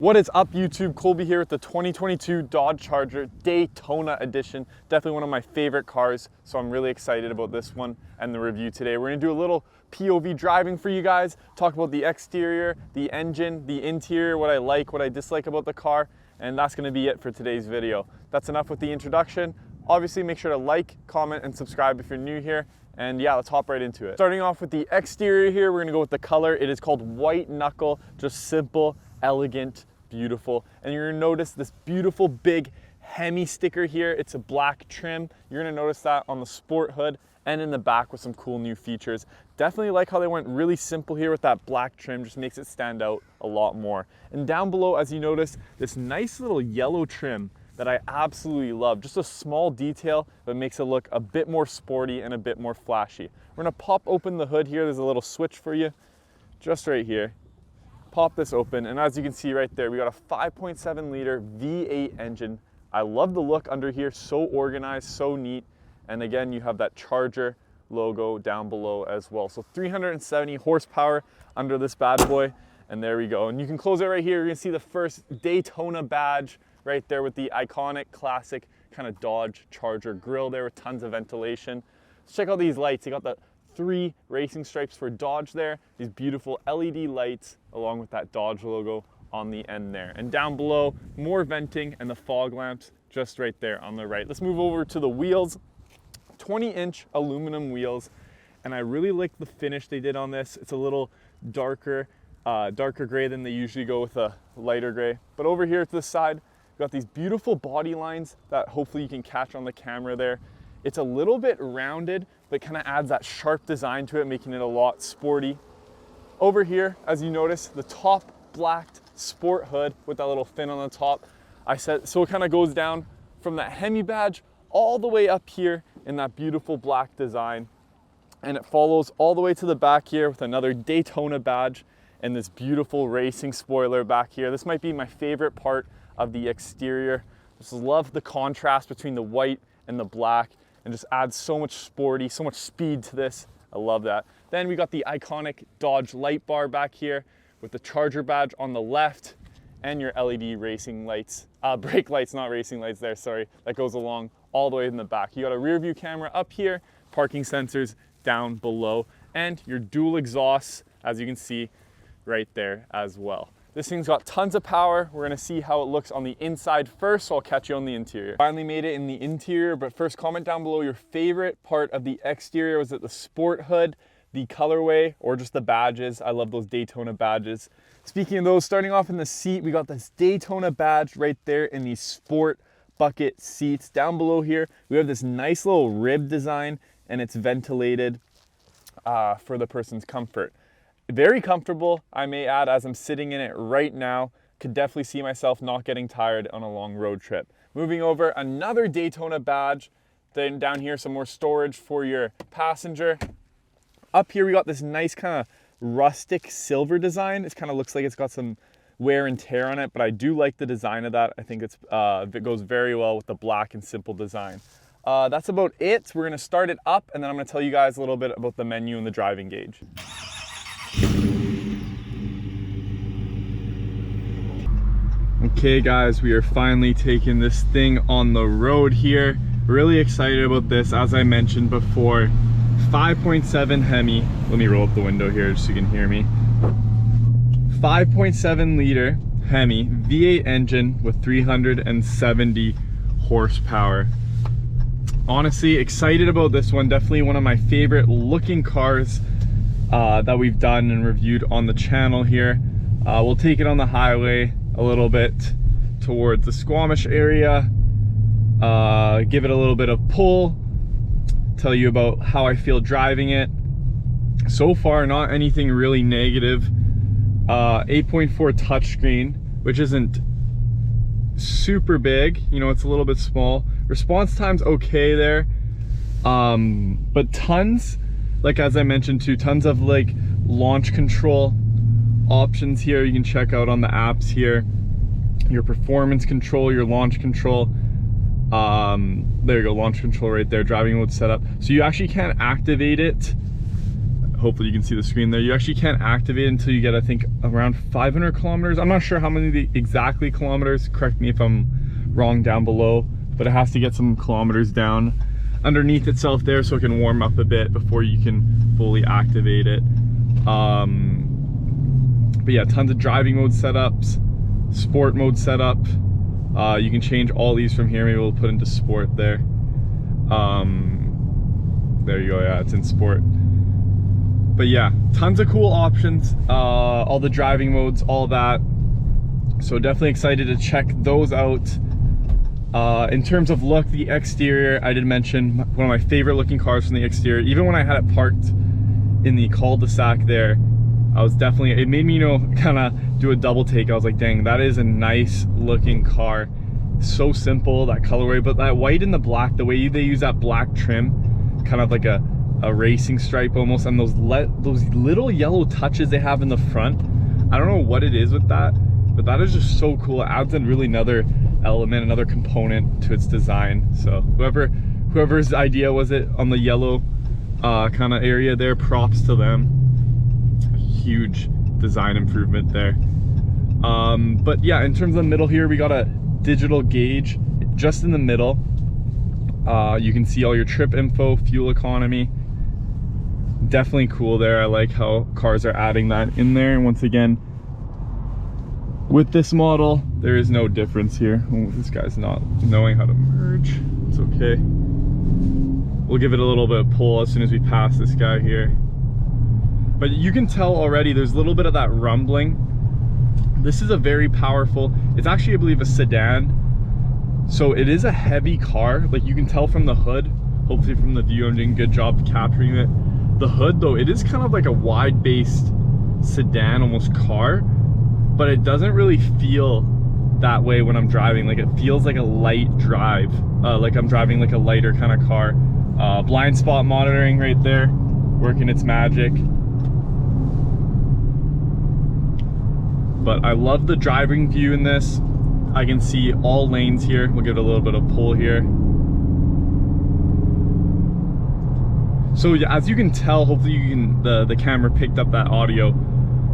What is up, YouTube? Colby here with the 2022 Dodge Charger Daytona edition. Definitely one of my favorite cars, so I'm really excited about this one and the review today. We're gonna do a little POV driving for you guys, talk about the exterior, the engine, the interior, what I like, what I dislike about the car, and that's gonna be it for today's video. That's enough with the introduction. Obviously, make sure to like, comment, and subscribe if you're new here. And yeah, let's hop right into it. Starting off with the exterior here, we're gonna go with the color. It is called White Knuckle, just simple, elegant, beautiful. And you're gonna notice this beautiful big HEMI sticker here. It's a black trim. You're gonna notice that on the sport hood and in the back with some cool new features. Definitely like how they went really simple here with that black trim, just makes it stand out a lot more. And down below, as you notice, this nice little yellow trim that I absolutely love. Just a small detail that makes it look a bit more sporty and a bit more flashy. We're gonna pop open the hood here. There's a little switch for you, just right here. Pop this open, and as you can see right there, we got a 5.7 liter V8 engine. I love the look under here, so organized, so neat. And again, you have that Charger logo down below as well. So 370 horsepower under this bad boy, and there we go. And you can close it right here. You're gonna see the first Daytona badge right there with the iconic classic kind of Dodge Charger grille there with tons of ventilation. Let's check out these lights. You got the 3 racing stripes for Dodge there, these beautiful LED lights along with that Dodge logo on the end there. And down below, more venting and the fog lamps just right there on the right. Let's move over to the wheels. 20-inch aluminum wheels, and I really like the finish they did on this. It's a little darker gray than they usually go with a lighter gray. But over here to the side, we've got these beautiful body lines that hopefully you can catch on the camera there. It's a little bit rounded, but kind of adds that sharp design to it, making it a lot sporty. Over here, as you notice, the top blacked sport hood with that little fin on the top. So it kind of goes down from that HEMI badge all the way up here in that beautiful black design. And it follows all the way to the back here with another Daytona badge and this beautiful racing spoiler back here. This might be my favorite part of the exterior. Just love the contrast between the white and the black, and just adds so much sporty, so much speed to this. I love that. Then we got the iconic Dodge light bar back here with the Charger badge on the left and your LED racing lights, brake lights, not racing lights there, sorry, that goes along all the way in the back. You got a rear view camera up here, parking sensors down below, and your dual exhausts, as you can see right there as well. This thing's got tons of power. We're gonna see how it looks on the inside first, so I'll catch you on the interior. Finally made it in the interior, but first comment down below your favorite part of the exterior. Was it the sport hood, the colorway, or just the badges? I love those Daytona badges. Speaking of those, starting off in the seat, we got this Daytona badge right there in these sport bucket seats. Down below here, we have this nice little rib design, and it's ventilated for the person's comfort. Very comfortable, I may add, as I'm sitting in it right now. Could definitely see myself not getting tired on a long road trip. Moving over, another Daytona badge. Then down here, some more storage for your passenger. Up here, we got this nice kind of rustic silver design. It kind of looks like it's got some wear and tear on it, but I do like the design of that. I think it goes very well with the black and simple design. That's about it. We're gonna start it up, and then I'm gonna tell you guys a little bit about the menu and the driving gauge. Okay guys, we are finally taking this thing on the road here. Really excited about this. As I mentioned before, 5.7 HEMI. Let me roll up the window here just so you can hear me. 5.7 liter HEMI V8 engine with 370 horsepower. Honestly, excited about this one. Definitely one of my favorite looking cars that we've done and reviewed on the channel here. We'll take it on the highway a little bit towards the Squamish area, give it a little bit of pull, tell you about how I feel driving it. So far, not anything really negative. 8.4 touchscreen, which isn't super big, you know, it's a little bit small. Response time's okay there, but tons, like as I mentioned too, tons of like launch control options here you can check out on the apps here. Your performance control, your launch control. There you go, launch control right there, driving mode setup. So you actually can't activate it hopefully you can see the screen there. You actually can't activate it until you get, I think, around 500 kilometers. I'm not sure how many exactly kilometers, correct me if I'm wrong down below, but it has to get some kilometers down underneath itself there so it can warm up a bit before you can fully activate it. But yeah, tons of driving mode setups, sport mode setup. You can change all these from here. Maybe we'll put into sport there. There you go, yeah, it's in sport. But yeah, tons of cool options, all the driving modes, all that. So definitely excited to check those out. In terms of look, the exterior, I did mention one of my favorite looking cars from the exterior. Even when I had it parked in the cul-de-sac there, I was definitely, it made me, you know, kind of do a double take. I was like, dang, that is a nice looking car. So simple, that colorway, but that white and the black, the way they use that black trim, kind of like a racing stripe almost, and those little yellow touches they have in the front. I don't know what it is with that, but that is just so cool. It adds in really another element, another component to its design. So whoever's idea was it on the yellow kind of area there, props to them. Huge design improvement there. But yeah, in terms of the middle here, we got a digital gauge just in the middle. You can see all your trip info, fuel economy. Definitely cool there. I like how cars are adding that in there. And once again, with this model, there is no difference here. Oh, this guy's not knowing how to merge. It's okay. We'll give it a little bit of pull as soon as we pass this guy here. But you can tell already there's a little bit of that rumbling. This is a very powerful, it's actually, I believe, a sedan. So it is a heavy car. Like you can tell from the hood, hopefully from the view I'm doing a good job capturing it. The hood though, it is kind of like a wide-based sedan, almost car, but it doesn't really feel that way when I'm driving. Like it feels like a light drive, like I'm driving like a lighter kind of car. Blind spot monitoring right there, working its magic. But I love the driving view in this. I can see all lanes here. We'll give it a little bit of pull here. So as you can tell, hopefully you can, the camera picked up that audio,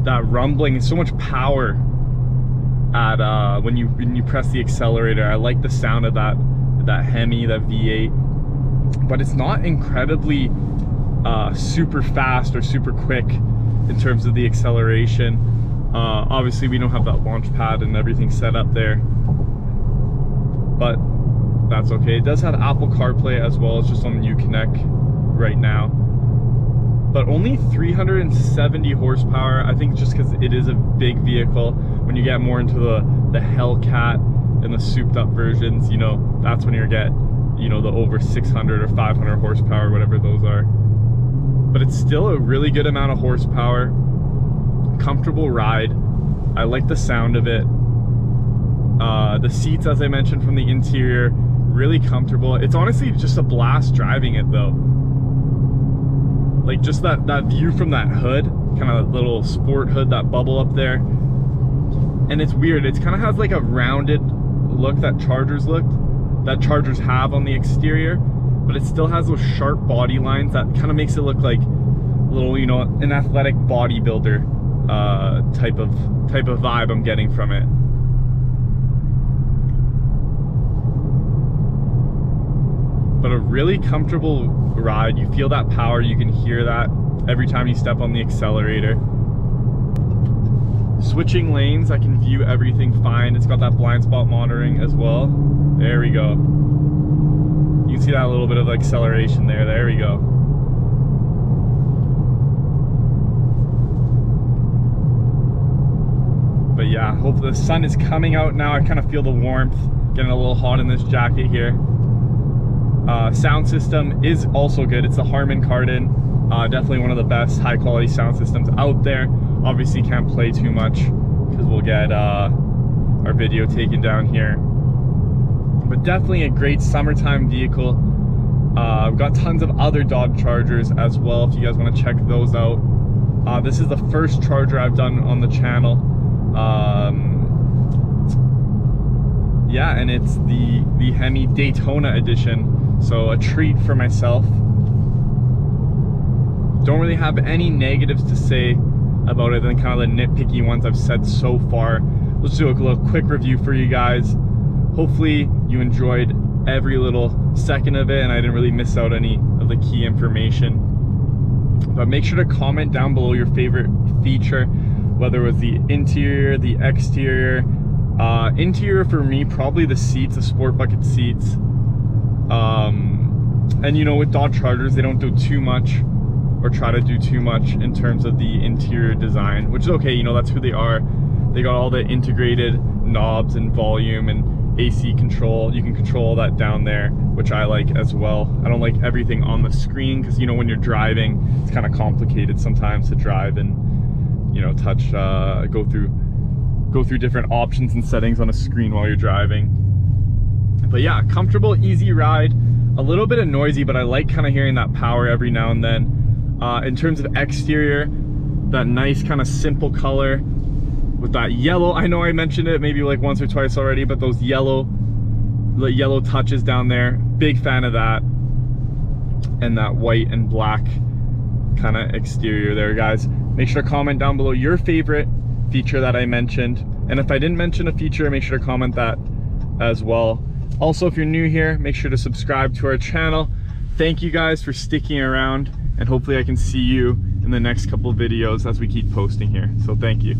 that rumbling, so much power at when you press the accelerator. I like the sound of that HEMI, that V8, but it's not incredibly super fast or super quick in terms of the acceleration. Obviously we don't have that launch pad and everything set up there, but that's okay. It does have Apple CarPlay as well. It's just on the Uconnect right now, but only 370 horsepower. I think just because it is a big vehicle. When you get more into the Hellcat and the souped up versions, you know, that's when you get, you know, the over 600 or 500 horsepower, whatever those are. But it's still a really good amount of horsepower. Comfortable ride. I like the sound of it. The seats, as I mentioned, from the interior, really comfortable. It's honestly just a blast driving it though. Like just that view from that hood, kind of little sport hood, that bubble up there. And it's weird, it kind of has like a rounded look that Chargers have on the exterior, but it still has those sharp body lines that kind of makes it look like a little, you know, an athletic bodybuilder type of vibe I'm getting from it. But a really comfortable ride. You feel that power, you can hear that every time you step on the accelerator. Switching lanes, I can view everything fine. It's got that blind spot monitoring as well. There we go. You can see that little bit of acceleration there. There we go. But yeah, hopefully the sun is coming out now. I kind of feel the warmth, getting a little hot in this jacket here. Sound system is also good. It's the Harman Kardon. Definitely one of the best high quality sound systems out there. Obviously can't play too much because we'll get our video taken down here. But definitely a great summertime vehicle. We've got tons of other Dodge Chargers as well if you guys want to check those out. This is the first Charger I've done on the channel. Yeah, and it's the HEMI Daytona edition, so a treat for myself. Don't really have any negatives to say about it than kind of the nitpicky ones I've said so far. Let's do a little quick review for you guys. Hopefully you enjoyed every little second of it and I didn't really miss out any of the key information. But make sure to comment down below your favorite feature, whether it was the interior, the exterior. Interior for me, probably the seats, the sport bucket seats. And you know, with Dodge Chargers, they don't do too much or try to do too much in terms of the interior design, which is okay, you know, that's who they are. They got all the integrated knobs and volume and AC control. You can control all that down there, which I like as well. I don't like everything on the screen because, you know, when you're driving, it's kind of complicated sometimes to drive and, you know, touch, go through different options and settings on a screen while you're driving. But yeah, comfortable, easy ride. A little bit of noisy, but I like kind of hearing that power every now and then. In terms of exterior, that nice kind of simple color with that yellow. I know I mentioned it maybe like once or twice already, but those yellow touches down there, big fan of that. And that white and black kind of exterior there, guys. Make sure to comment down below your favorite feature that I mentioned. And if I didn't mention a feature, make sure to comment that as well. Also, if you're new here, make sure to subscribe to our channel. Thank you guys for sticking around, and hopefully I can see you in the next couple of videos as we keep posting here. So thank you.